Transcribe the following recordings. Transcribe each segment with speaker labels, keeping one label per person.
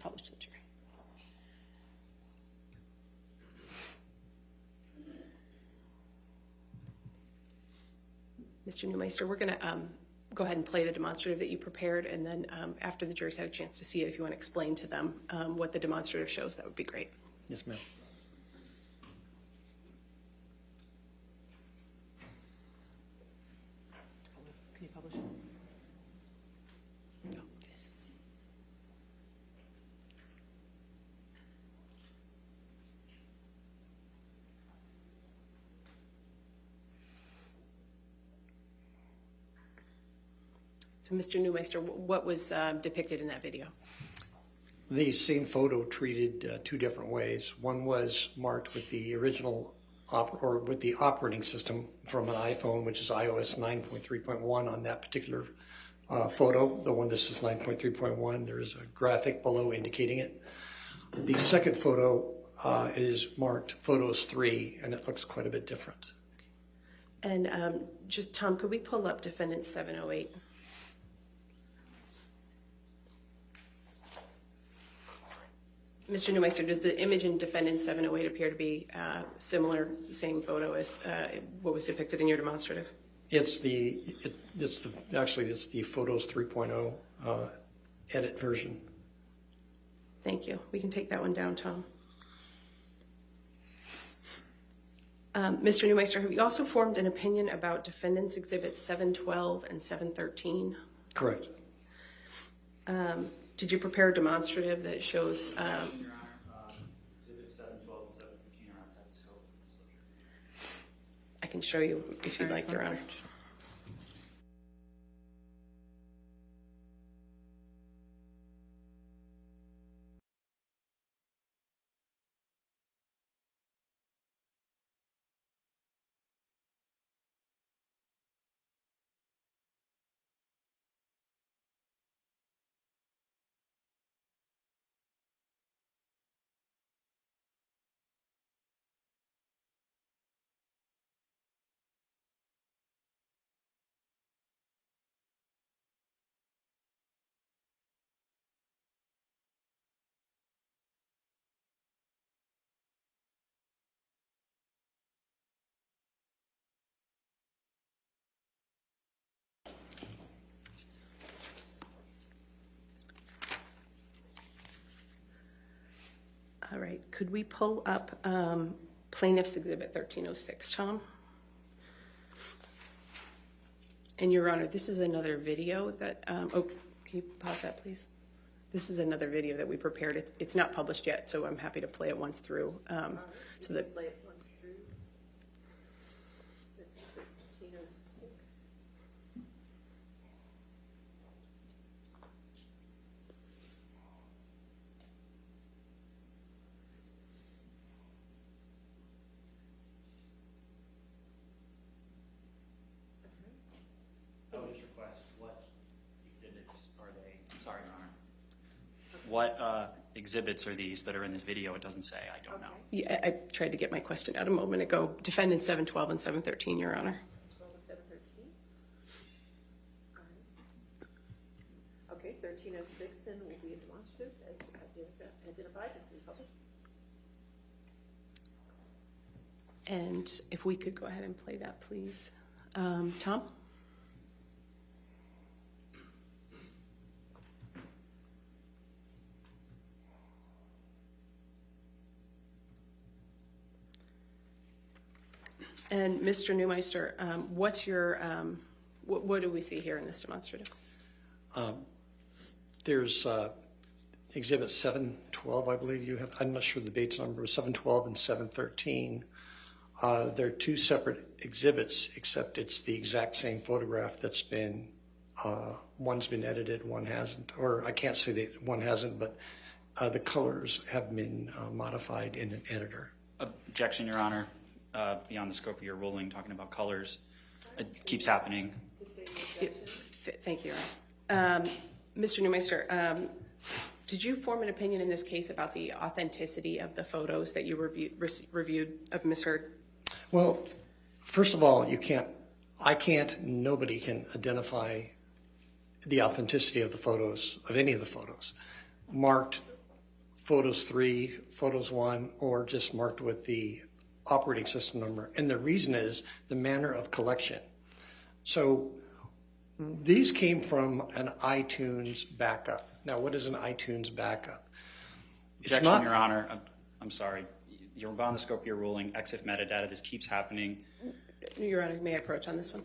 Speaker 1: and published to the jury. Mr. Neumeister, we're going to go ahead and play the demonstrative that you prepared, and then after the jury's had a chance to see it, if you want to explain to them what the demonstrative shows, that would be great.
Speaker 2: Yes, ma'am.
Speaker 1: Can you publish it? No, yes. So, Mr. Neumeister, what was depicted in that video?
Speaker 2: The same photo treated two different ways. One was marked with the original with the operating system from an iPhone, which is iOS 9.3.1 on that particular photo. The one this is 9.3.1. There is a graphic below indicating it. The second photo is marked Photos 3, and it looks quite a bit different.
Speaker 1: And just, Tom, could we pull up Defendant 708? Mr. Neumeister, does the image in Defendant 708 appear to be similar, the same photo as what was depicted in your demonstrative?
Speaker 2: It's the Photos 3.0 edit version.
Speaker 1: Thank you. We can take that one down, Tom. Mr. Neumeister, have you also formed an opinion about Defendants Exhibits 712 and 713?
Speaker 2: Correct.
Speaker 1: Did you prepare a demonstrative that shows?
Speaker 3: Your Honor, Exhibits 712 and 715 are outside the scope of disclosure.
Speaker 1: I can show you if you'd like, Your Honor. All right, could we pull up Plaintiff's Exhibit 1306, Tom? And Your Honor, this is another video that, can you pause that, please? This is another video that we prepared. It's not published yet, so I'm happy to play it once through. So that
Speaker 4: Play it once through. This is 1306.
Speaker 3: I would just request what exhibits are they? I'm sorry, Your Honor. What exhibits are these that are in this video? It doesn't say. I don't know.
Speaker 1: yeah, I tried to get my question out a moment ago. Defendants 712 and 713, Your Honor.
Speaker 4: 12 and 713. All right. Okay, 1306 then will be a demonstrative as identified and republished.
Speaker 1: And if we could go ahead and play that, please. Tom? And Mr. Neumeister, what's your, what do we see here in this demonstrative?
Speaker 2: There's Exhibit 712, I believe you have. I'm not sure the date's number, 712 and 713. They're two separate exhibits, except it's the exact same photograph that's been, one's been edited, one hasn't. Or I can't say that one hasn't, but the colors have been modified in an editor.
Speaker 3: Objection, Your Honor. Beyond the scope of your ruling, talking about colors. It keeps happening.
Speaker 4: Sustain the objection.
Speaker 1: Thank you, Your Honor. Mr. Neumeister, did you form an opinion in this case about the authenticity of the photos that you reviewed of Ms. Heard?
Speaker 2: Well, first of all, nobody can identify the authenticity of the photos, of any of the photos. Marked Photos 3, Photos 1, or just marked with the operating system number. And the reason is the manner of collection. So these came from an iTunes backup. Now, what is an iTunes backup?
Speaker 3: Objection, Your Honor. I'm sorry. You're beyond the scope of your ruling. EXIF metadata, this keeps happening.
Speaker 1: Your Honor, may I approach on this one?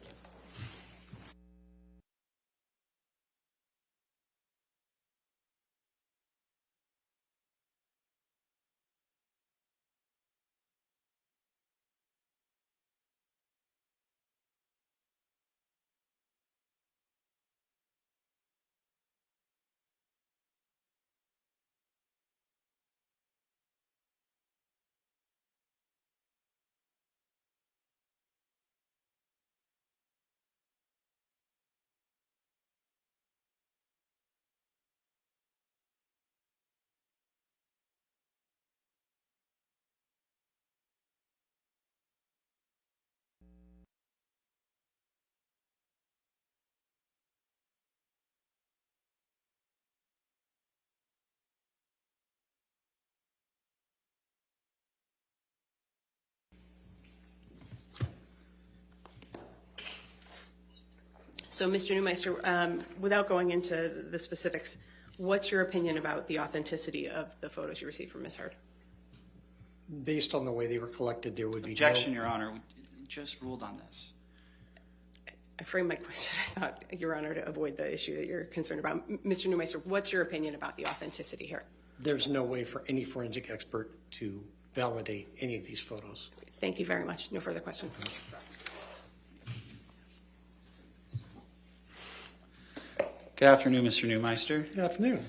Speaker 1: So, Mr. Neumeister, without going into the specifics, what's your opinion about the authenticity of the photos you received from Ms. Heard?
Speaker 2: Based on the way they were collected, there would be
Speaker 3: Objection,
Speaker 2: no...
Speaker 3: Your Honor. We just ruled on this.
Speaker 1: I framed my question, I thought, Your Honor, to avoid the issue that you're concerned about. Mr. Neumeister, what's your opinion about the authenticity here?
Speaker 2: There's no way for any forensic expert to validate any of these photos.
Speaker 1: Thank you very much. No further questions.
Speaker 3: Good afternoon, Mr. Neumeister.
Speaker 2: Good afternoon.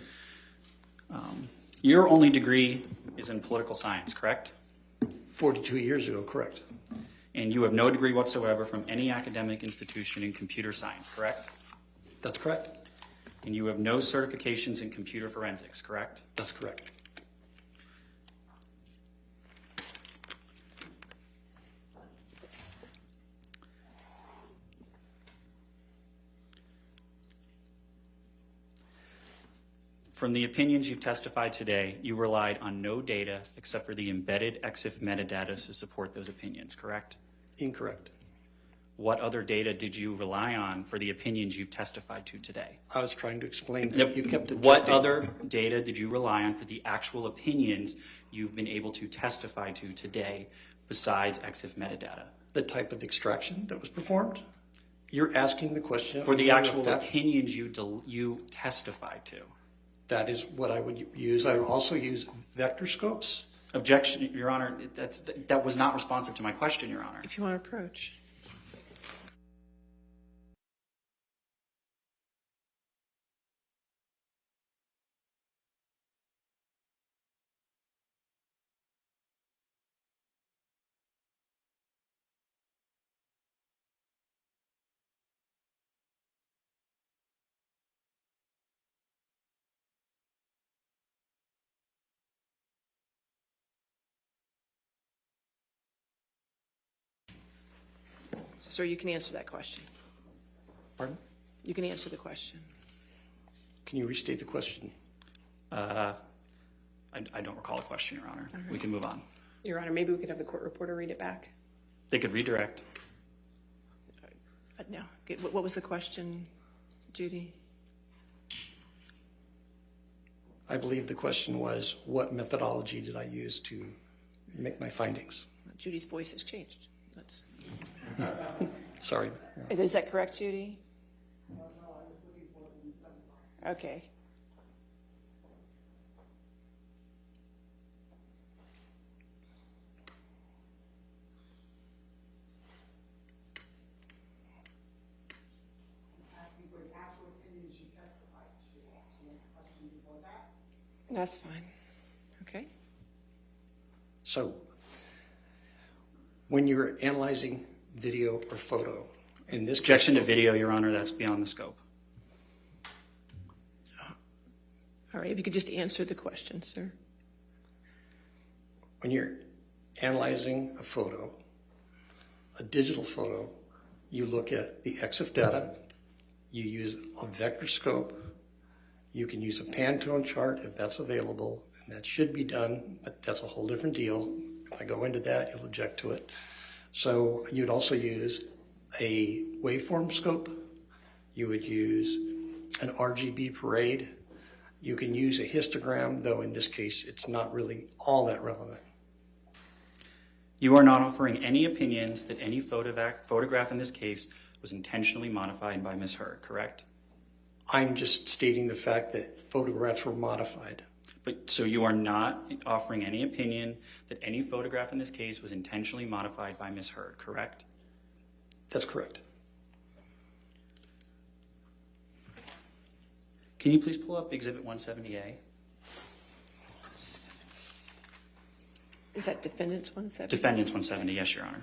Speaker 3: Your only degree is in political science, correct?
Speaker 2: 42 years ago, correct.
Speaker 3: And you have no degree whatsoever from any academic institution in computer science, correct?
Speaker 2: That's correct.
Speaker 3: And you have no certifications in computer forensics, correct?
Speaker 2: That's correct.
Speaker 3: From the opinions you've testified today, you relied on no data except for the embedded EXIF metadata to support those opinions, correct?
Speaker 2: Incorrect.
Speaker 3: What other data did you rely on for the opinions you've testified to today?
Speaker 2: I was trying to explain that you kept it.
Speaker 3: What other data did you rely on for the actual opinions you've been able to testify to today besides EXIF metadata?
Speaker 2: The type of extraction that was performed? You're asking the question.
Speaker 3: For the actual opinions you testified to.
Speaker 2: That is what I would use. I would also use vector scopes.
Speaker 3: Objection, Your Honor. That was not responsive to my question, Your Honor.
Speaker 1: If you want to approach.
Speaker 5: Sir, you can answer that question.
Speaker 2: Pardon?
Speaker 5: You can answer the question.
Speaker 2: Can you restate the question?
Speaker 3: I don't recall a question, Your Honor. We can move on.
Speaker 1: Your Honor, maybe we could have the court reporter read it back.
Speaker 3: They could redirect.
Speaker 5: No. What was the question, Judy?
Speaker 2: I believe the question was, what methodology did I use to make my findings?
Speaker 5: Judy's voice has changed. That's...
Speaker 2: Sorry.
Speaker 5: Is that correct, Judy? No, I was looking for it in the Okay.
Speaker 6: Asking for the actual opinions you testified to. Any question before that?
Speaker 5: That's fine. Okay.
Speaker 2: So, when you're analyzing video or photo, in this case,
Speaker 3: Objection to video, Your Honor. That's beyond the scope.
Speaker 5: All right. If you could just answer the question, sir.
Speaker 2: when you're analyzing a photo, a digital photo, you look at the EXIF data, you use a vector scope, you can use a Pantone chart if that's available, And that should be done, but that's a whole different deal. If I go into that, you'll object to it. So you'd also use a waveform scope. You would use an RGB parade. You can use a histogram, though in this case, it's not really all that relevant.
Speaker 3: You are not offering any opinions that any photograph in this case was intentionally modified by Ms. Heard, correct?
Speaker 2: I'm just stating the fact that photographs were modified.
Speaker 3: But so you are not offering any opinion that any photograph in this case was intentionally modified by Ms. Heard, correct?
Speaker 2: That's correct.
Speaker 3: Can you please pull up Exhibit 170A?
Speaker 4: Is that defendant's 170?
Speaker 3: Defendant's 170, yes, Your Honor.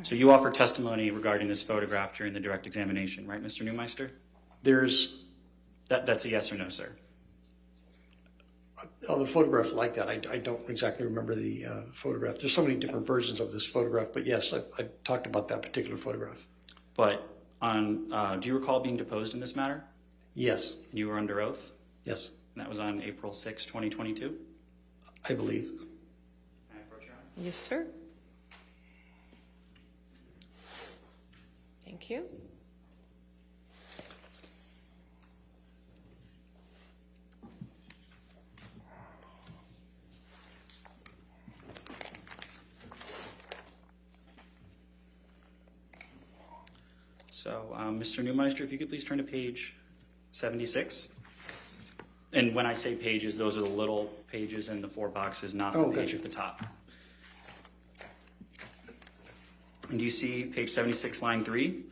Speaker 3: So you offered testimony regarding this photograph during the direct examination, right, Mr. Neumeister?
Speaker 2: There's
Speaker 3: That's a yes or no, sir.
Speaker 2: of a photograph like that. I don't exactly remember the photograph. There's so many different versions of this photograph, but yes, I talked about that particular photograph.
Speaker 3: But do you recall being deposed in this matter?
Speaker 2: Yes,
Speaker 3: And you were under oath?
Speaker 2: yes,
Speaker 3: And that was on April 6, 2022?
Speaker 2: I believe.
Speaker 3: Can I approach Your Honor?
Speaker 4: Yes, sir. Thank you.
Speaker 3: So, Mr. Neumeister, if you could please turn to page 76. And when I say pages, those are the little pages in the 4 boxes, not the
Speaker 2: Oh,
Speaker 3: page
Speaker 2: gotcha.
Speaker 3: at the top. And do you see page 76, line 3?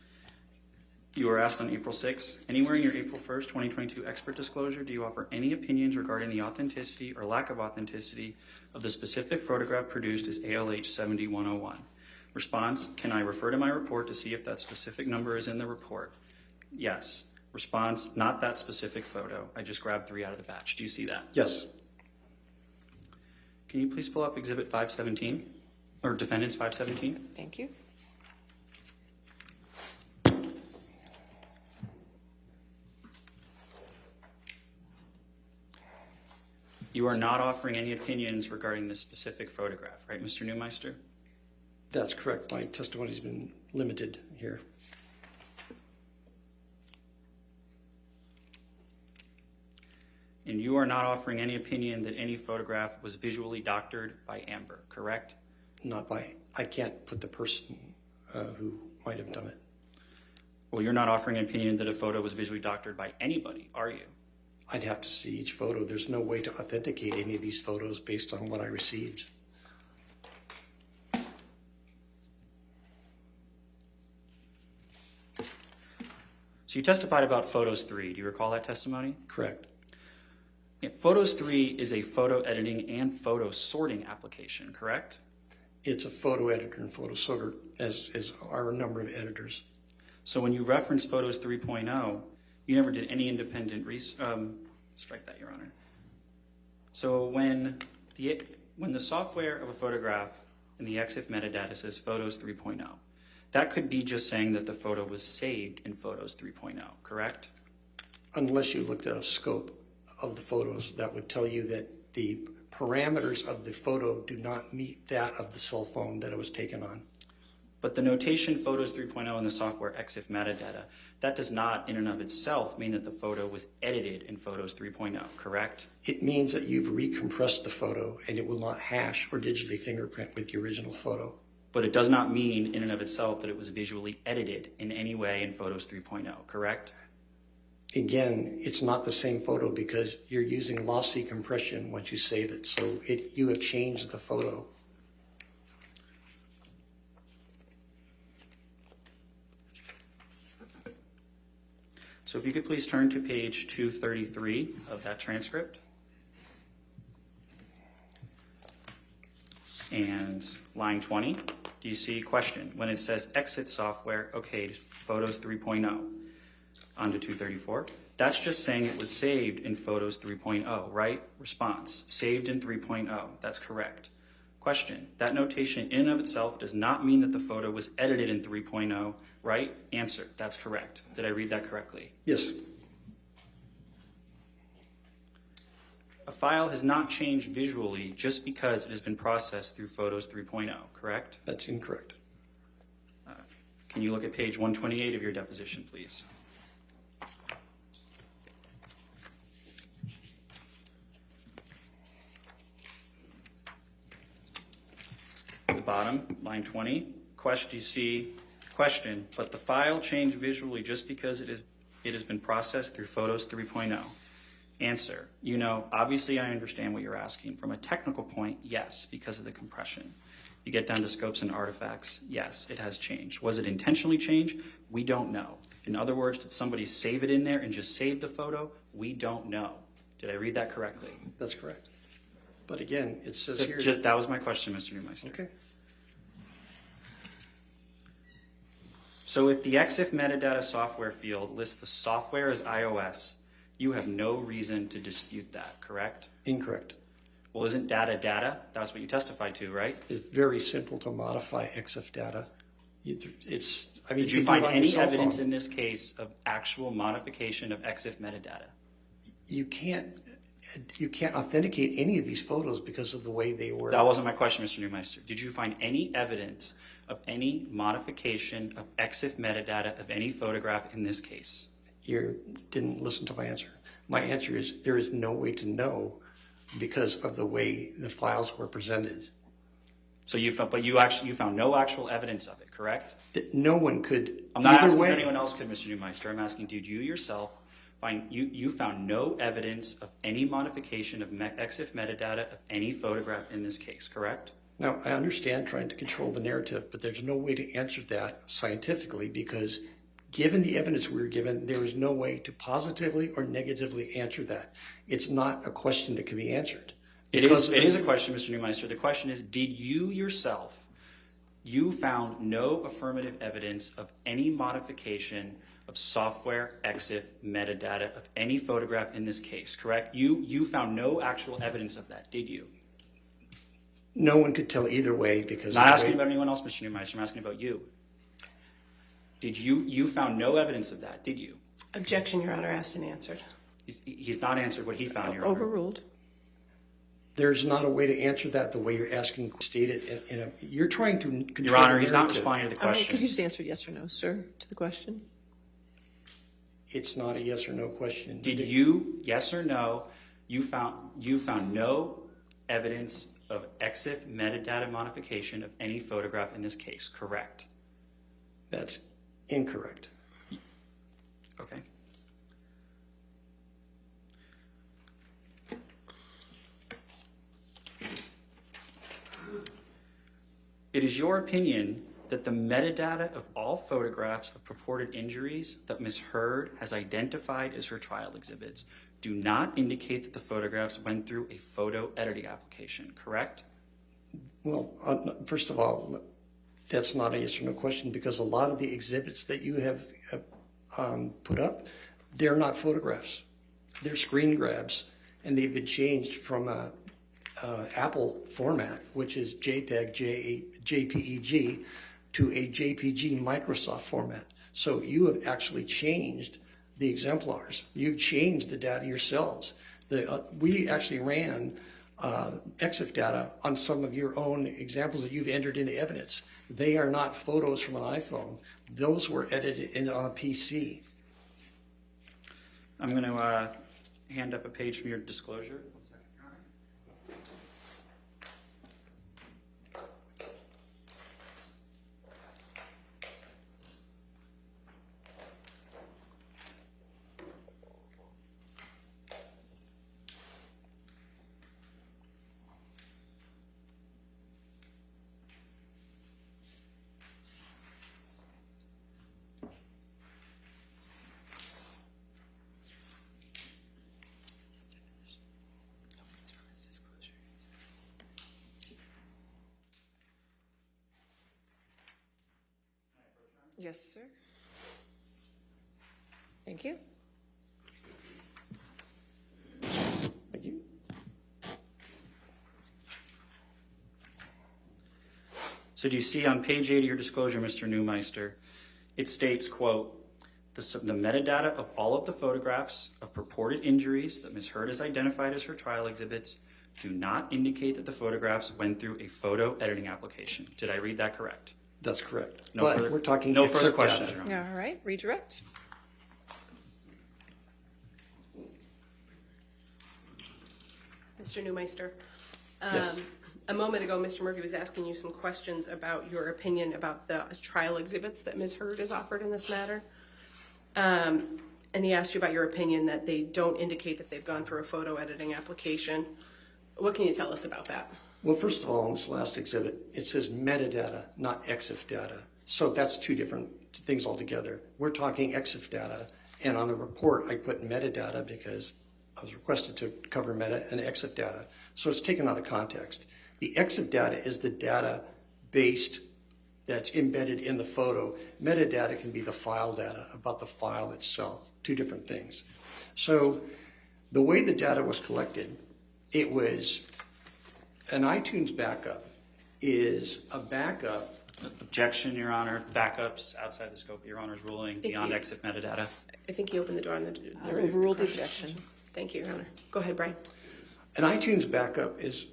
Speaker 3: You were asked on April 6, anywhere in your April 1st, 2022 expert disclosure, do you offer any opinions regarding the authenticity or lack of authenticity of the specific photograph produced as ALH 7101? Response, can I refer to my report to see if that specific number is in the report? Yes. Response, not that specific photo. I just grabbed 3 out of the batch. Do you see that?
Speaker 2: Yes,
Speaker 3: Can you please pull up Exhibit 517, or Defendant's 517?
Speaker 4: Thank you.
Speaker 3: You are not offering any opinions regarding this specific photograph, right, Mr. Neumeister?
Speaker 2: that's correct. My testimony's been limited here.
Speaker 3: And you are not offering any opinion that any photograph was visually doctored by Amber, correct?
Speaker 2: Not by, I can't put the person who might have done it.
Speaker 3: Well, you're not offering an opinion that a photo was visually doctored by anybody, are you?
Speaker 2: I'd have to see each photo. There's no way to authenticate any of these photos based on what I received.
Speaker 3: So you testified about Photos 3. Do you recall that testimony?
Speaker 2: Correct.
Speaker 3: Yeah, Photos 3 is a photo editing and photo sorting application, correct?
Speaker 2: It's a photo editor and photo sorter, as are a number of editors.
Speaker 3: So when you reference Photos 3.0, you never did any independent strike that, Your Honor. So when the software of a photograph in the EXIF metadata says Photos 3.0, that could be just saying that the photo was saved in Photos 3.0, correct?
Speaker 2: Unless you looked at a scope of the photos, that would tell you that the parameters of the photo do not meet that of the cell phone that it was taken on.
Speaker 3: But the notation Photos 3.0 in the software EXIF metadata, that does not in and of itself mean that the photo was edited in Photos 3.0, correct?
Speaker 2: It means that you've recompressed the photo and it will not hash or digitally fingerprint with the original photo.
Speaker 3: But it does not mean in and of itself that it was visually edited in any way in Photos 3.0, correct?
Speaker 2: Again, it's not the same photo because you're using lossy compression once you save it. So you have changed the photo.
Speaker 3: So if you could please turn to page 233 of that transcript. And line 20, do you see question? When it says exit software, okay, Photos 3.0 onto 234, that's just saying it was saved in Photos 3.0, right? Response, saved in 3.0, that's correct. Question, that notation in and of itself does not mean that the photo was edited in 3.0, right? Answer, that's correct. Did I read that correctly?
Speaker 2: Yes.
Speaker 3: file has not changed visually just because it has been processed through Photos 3.0, correct?
Speaker 2: That's incorrect.
Speaker 3: Can you look at page 128 of your deposition, please? The bottom, line 20, question, but the file changed visually just because it has been processed through Photos 3.0. Answer, obviously I understand what you're asking. From a technical point, yes, because of the compression. You get down to scopes and artifacts, yes, it has changed. Was it intentionally changed? We don't know. In other words, did somebody save it in there and just save the photo? We don't know. Did I read that correctly?
Speaker 2: That's correct. But again, it says here.
Speaker 3: That was my question, Mr. Neumeister.
Speaker 2: Okay.
Speaker 3: So if the EXIF metadata software field lists the software as iOS, you have no reason to dispute that, correct?
Speaker 2: Incorrect.
Speaker 3: Well, isn't data data? That's what you testified to, right?
Speaker 2: It's very simple to modify EXIF data. Did
Speaker 3: Did you find any evidence in this case of actual modification of EXIF metadata?
Speaker 2: You can't authenticate any of these photos because of the way they were.
Speaker 3: That wasn't my question, Mr. Neumeister. Did you find any evidence of any modification of EXIF metadata of any photograph in this case?
Speaker 2: You didn't listen to my answer. My answer is there is no way to know because of the way the files were presented.
Speaker 3: So you found no actual evidence of it, correct?
Speaker 2: That no one could.
Speaker 3: I'm not asking
Speaker 2: way.
Speaker 3: if anyone else could, Mr. Neumeister. I'm asking, did you yourself you found no evidence of any modification of EXIF metadata of any photograph in this case, correct?
Speaker 2: Now, I understand trying to control the narrative, but there's no way to answer that scientifically because given the evidence we were given, there is no way to positively or negatively answer that. It's not a question that can be answered.
Speaker 3: It is a question, Mr. Neumeister. The question is, did you yourself, you found no affirmative evidence of any modification of software EXIF metadata of any photograph in this case, correct? You found no actual evidence of that, did you?
Speaker 2: No one could tell either way because.
Speaker 3: I'm not asking about anyone else, Mr. Neumeister. I'm asking about you. Did you found no evidence of that, did you?
Speaker 1: Objection, Your Honor, asked and answered.
Speaker 3: He's not answered what he found, Your Honor.
Speaker 5: Overruled.
Speaker 2: There's not a way to answer that the way you're asking. Stated you're trying to control.
Speaker 3: Your Honor,
Speaker 2: the
Speaker 3: he's not
Speaker 2: narrative.
Speaker 3: responding to the
Speaker 5: All right,
Speaker 3: question.
Speaker 5: could you just answer yes or no, sir, to the question?
Speaker 2: It's not a yes or no question.
Speaker 3: Did you, yes or no, you found no evidence of EXIF metadata modification of any photograph in this case, correct?
Speaker 2: That's incorrect.
Speaker 3: Okay. It is your opinion that the metadata of all photographs of purported injuries that Ms. Heard has identified as her trial exhibits do not indicate that the photographs went through a photo editing application, correct?
Speaker 2: Well, first of all, that's not a yes or no question because a lot of the exhibits that you have put up, they're not photographs. They're screen grabs, and they've been changed from a Apple format, which is JPEG, JPEG, to a JPG Microsoft format. So you have actually changed the exemplars. You've changed the data yourselves. We actually ran EXIF data on some of your own examples that you've entered in the evidence. They are not photos from an iPhone. Those were edited on a PC.
Speaker 3: I'm going to hand up a page from your disclosure.
Speaker 5: Yes, sir. Thank you.
Speaker 2: Thank you.
Speaker 3: So do you see on page 8 of your disclosure, Mr. Neumeister, it states, quote, The metadata of all of the photographs of purported injuries that Ms. Heard has identified as her trial exhibits do not indicate that the photographs went through a photo editing application. Did I read that correct?
Speaker 2: That's correct.
Speaker 3: No
Speaker 2: But
Speaker 3: further-
Speaker 2: we're talking
Speaker 3: no further
Speaker 2: excerpt
Speaker 3: questions,
Speaker 2: data.
Speaker 3: Your Honor.
Speaker 5: All right, redirect.
Speaker 1: Mr. Newmeister,
Speaker 2: Yes.
Speaker 1: a moment ago, Mr. Murphy was asking you some questions about your opinion about the trial exhibits that Ms. Heard has offered in this matter. And he asked you about your opinion that they don't indicate that they've gone through a photo editing application. What can you tell us about that?
Speaker 2: Well, first of all, on this last exhibit, it says metadata, not EXIF data. So that's two different things altogether. We're talking EXIF data, and on the report, I put metadata because I was requested to cover meta and EXIF data. So it's taken out of context. The EXIF data is the data based that's embedded in the photo. Metadata can be the file data about the file itself, two different things. So the way the data was collected, it was an iTunes backup is a backup.
Speaker 3: Objection, Your Honor. Backups outside the scope of Your Honor's ruling beyond
Speaker 1: you.
Speaker 3: EXIF metadata.
Speaker 1: I think you opened the door on the
Speaker 5: Overruled the objection.
Speaker 1: Thank you, Your Honor. Go ahead, Brian.
Speaker 2: An iTunes backup is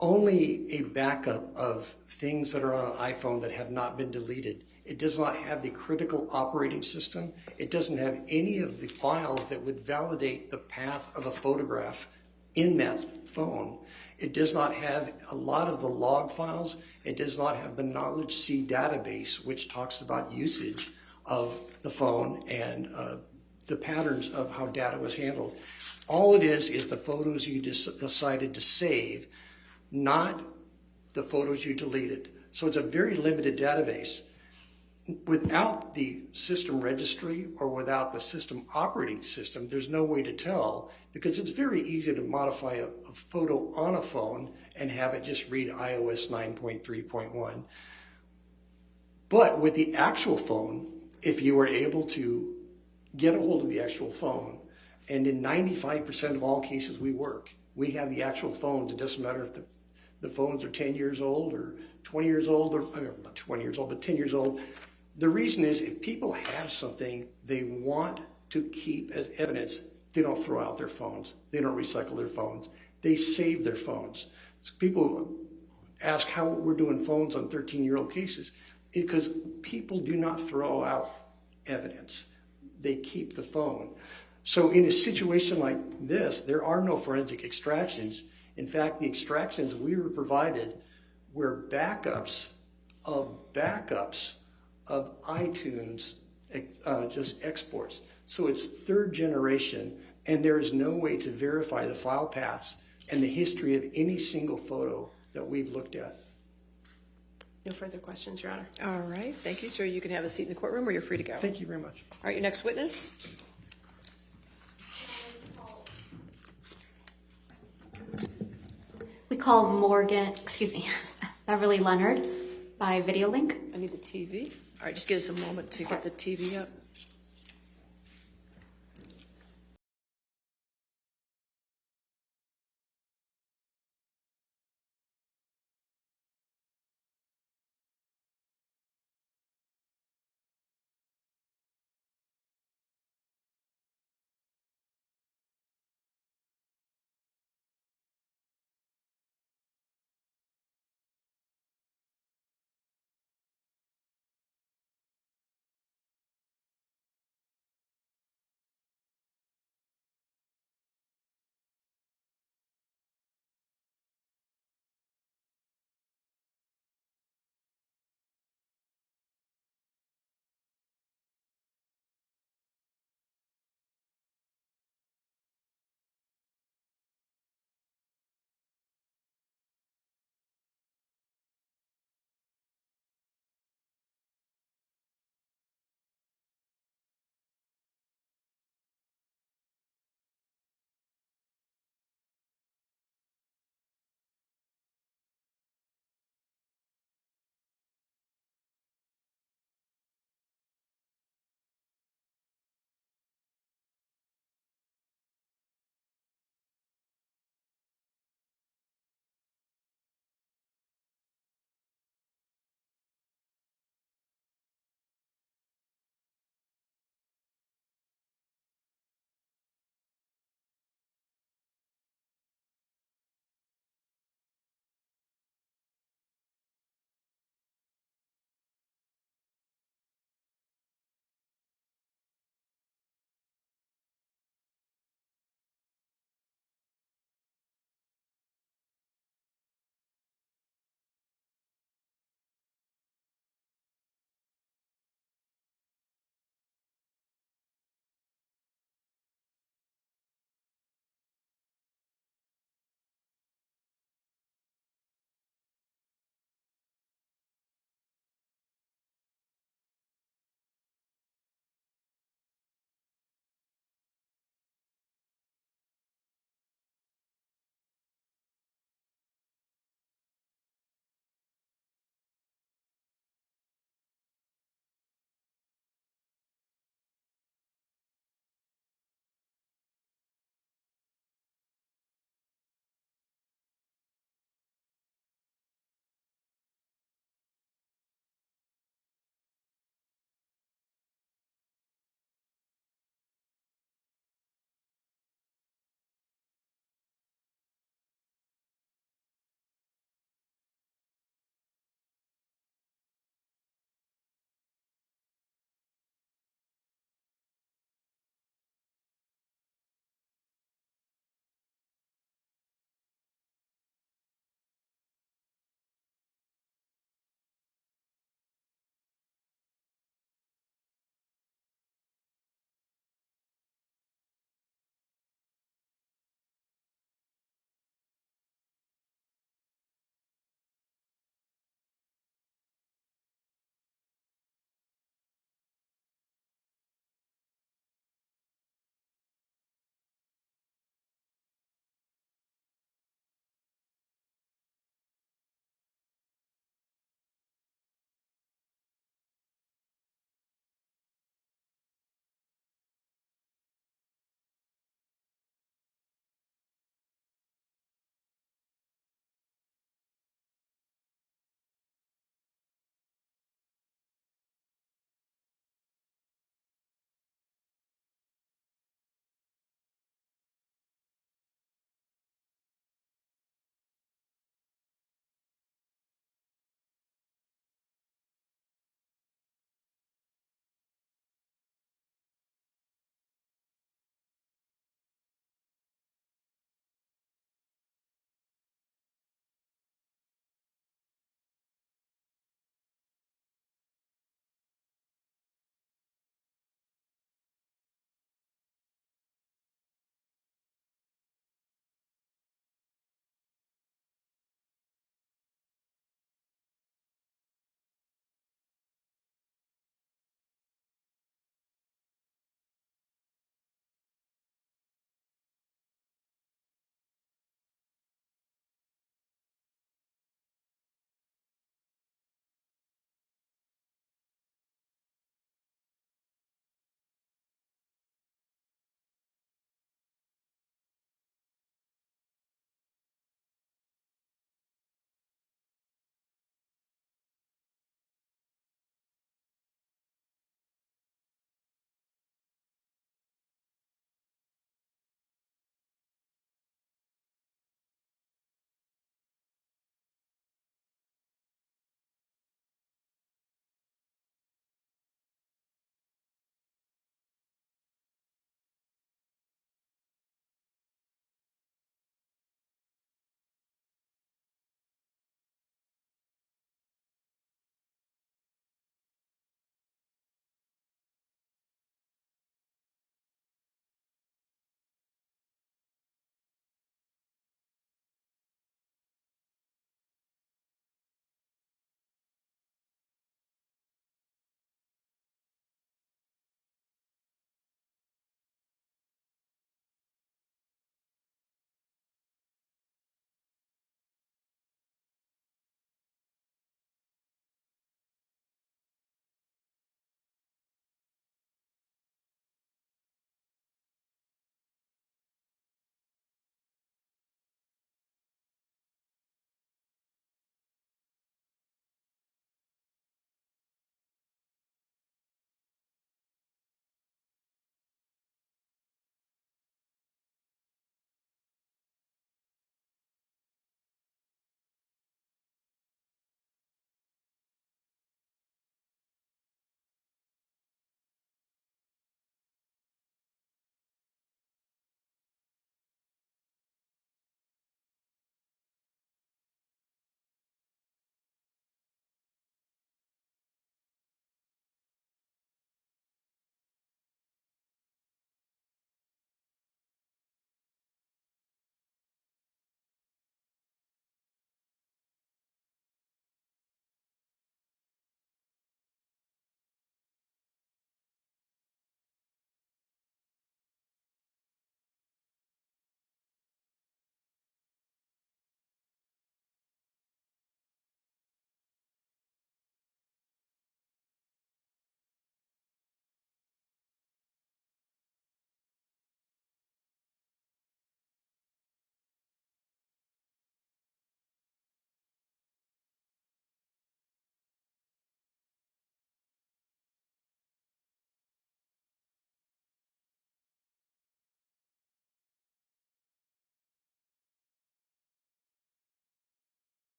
Speaker 2: only a backup of things that are on an iPhone that have not been deleted. It does not have the critical operating system. It doesn't have any of the files that would validate the path of a photograph in that phone. It does not have a lot of the log files. It does not have the Knowledge C database, which talks about usage of the phone and the patterns of how data was handled. All it is the photos you decided to save, not the photos you deleted. So it's a very limited database. Without the system registry or without the system operating system, there's no way to tell, because it's very easy to modify a photo on a phone and have it just read iOS 9.3.1. But with the actual phone, if you were able to get a hold of the actual phone, and in 95% of all cases we have the actual phones. It doesn't matter if the phones are 10 years old or 20 years old, or I mean, not 20 years old, but 10 years old. The reason is if people have something they want to keep as evidence, they don't throw out their phones. They don't recycle their phones. They save their phones. So people ask how we're doing phones on 13-year-old cases, because people do not throw out evidence. They keep the phone. So in a situation like this, there are no forensic extractions. In fact, the extractions we were provided were backups of iTunes, just exports. So it's third generation, and there is no way to verify the file paths and the history of any single photo that we've looked at.
Speaker 1: No further questions, Your Honor.
Speaker 5: All right, thank you, sir. You can have a seat in the courtroom or you're free to go.
Speaker 2: Thank you very much.
Speaker 5: All right, your next witness.
Speaker 7: We call Beverly Leonard by video link.
Speaker 5: I need the TV. All right, just give us a moment to get the TV up.